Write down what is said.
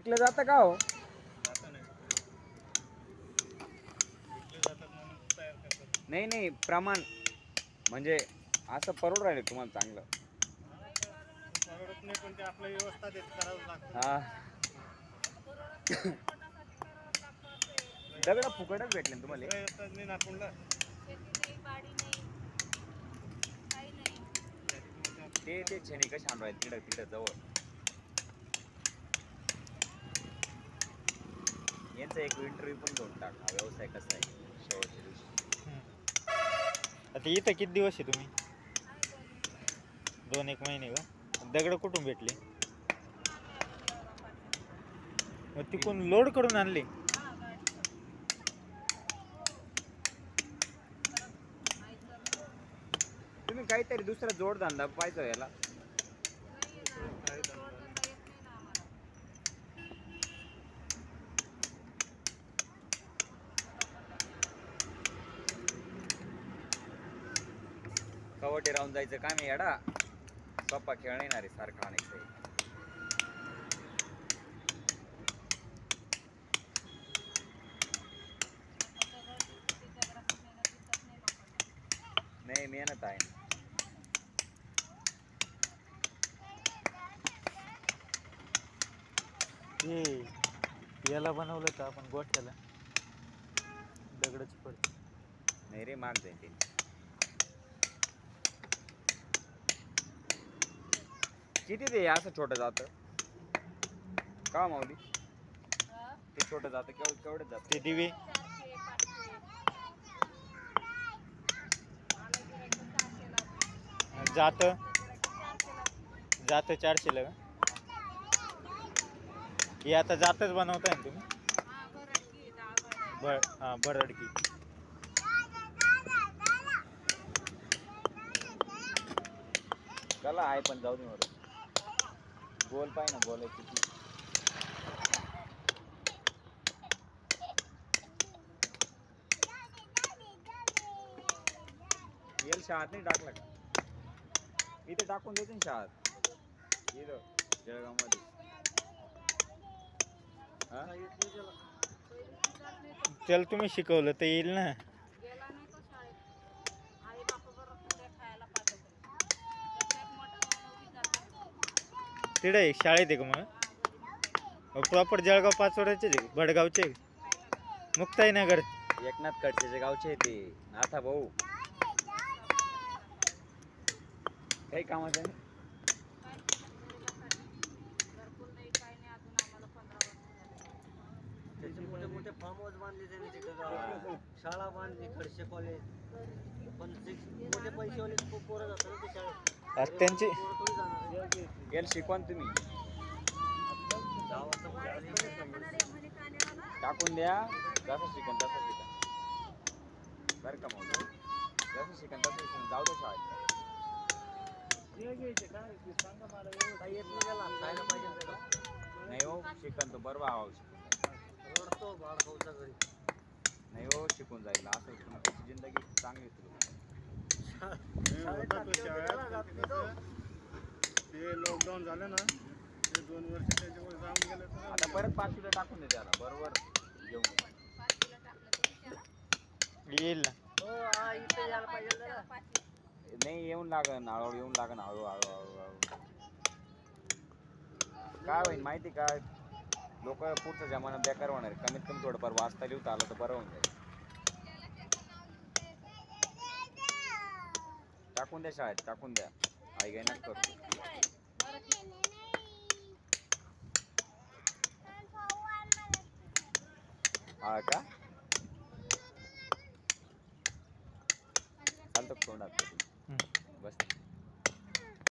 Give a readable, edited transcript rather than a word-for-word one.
विकलं जातं का हो? नाही नाही, प्रमाण म्हणजे असं परवड राहिले तुम्हाला चांगलं. परवडत नाही, पण ते आपलं व्यवस्था देत करावं लागतं. हा, दगड फुकटच भेटले ना तुम्हाला. व्यवस्था नाही नागपूरला. ते छेनी कशा आणून राहिले तिकडं तिकडं जवळ. यांचा एक इंटरव्ह्यू पण घेऊन टाका, व्यवसाय कसा आहे शेवटच्या दिवशी. आता इथं किती दिवस आहे तुम्ही? 2-1 महिने का? दगड कुठून भेटले? मग तिकडून लोड करून आणले? तुम्ही काहीतरी दुसरा जोडधंदा पाहिजे याला. कवटे राहून जायचं काम आहे येडा. पप्पा खेळ नाही ना रे, सारखा आणायचं. नाही मेहनत आहे ना. हे याला बनवलं का आपण गोठ्याला? दगडच पडते. नाही रे, माग जाईल ते. किती ते असं छोटं जातं का माऊली? ते छोटं जातं केवढं जातं? ते दिवे जात 400 ला का? हे आता जातच बनवताय ना तुम्ही? भरडकी. कला आहे पण जाऊ दे मला. बोल पाय ना, बोलायची ती. येल शाळेत नाही टाकला का? इथे टाकून देते ना शाळेत, इथं जळगाव मध्ये. त्याला तुम्ही शिकवलं तर येईल ना. तिकडे शाळेत आहे का मग? प्रॉपर जळगाव पाचोड्याचे भडगावचे मुक्ताईनगर. एकनाथ खडसेचे गावचे ते नाथा भाऊ. काही कामाचं नाही. त्याचे मोठे मोठे फार्म हाऊस बांधले त्यांनी तिथं, शाळा बांधली, खडसे कॉलेज. पण मोठे पैसेवाले पोरं जातात ना ते शाळेत. त्यांचे पोरं थोडी जाणार आहे. याला शिकवा ना तुम्ही. गावाचं टाकून द्या, जसं शिकन तसं शिकन. बरं का मग, जसं शिकन तसं शिकन. जाऊ दे शाळेत. काही येत नाही त्याला, खायला पाहिजे त्याला. नाही हो, शिकन तो बरोबर आवाज शिकून रडतो बाळ खाऊचा घरी. नाही हो, शिकून जाईल असं. तुमची जिंदगी चांगली तुला. शाळेत टाकलं होतं त्याला, जात नाही तो. ते लॉकडाऊन झालं ना, ते 2 वर्ष त्याच्यावर जाऊन गेले तर आता परत 5वीला टाकून दे त्याला, बरोबर घेऊन. येईल ना. हो, हा, इथे यायला पाहिजे त्याला. नाही, येऊन लागन हळूहळू, येऊन लागन हळूहळू हळूहळू. काय होईल माहिती का, लोक पुढचा जमाना बेकार होणार. कमीत कमी थोडंफार वाचता लिहिता आलं तर बरं होऊन जाईल. टाकून द्या शाळेत, टाकून द्या. आई काय नाही करू. हा का? चालतं तोंडात बस.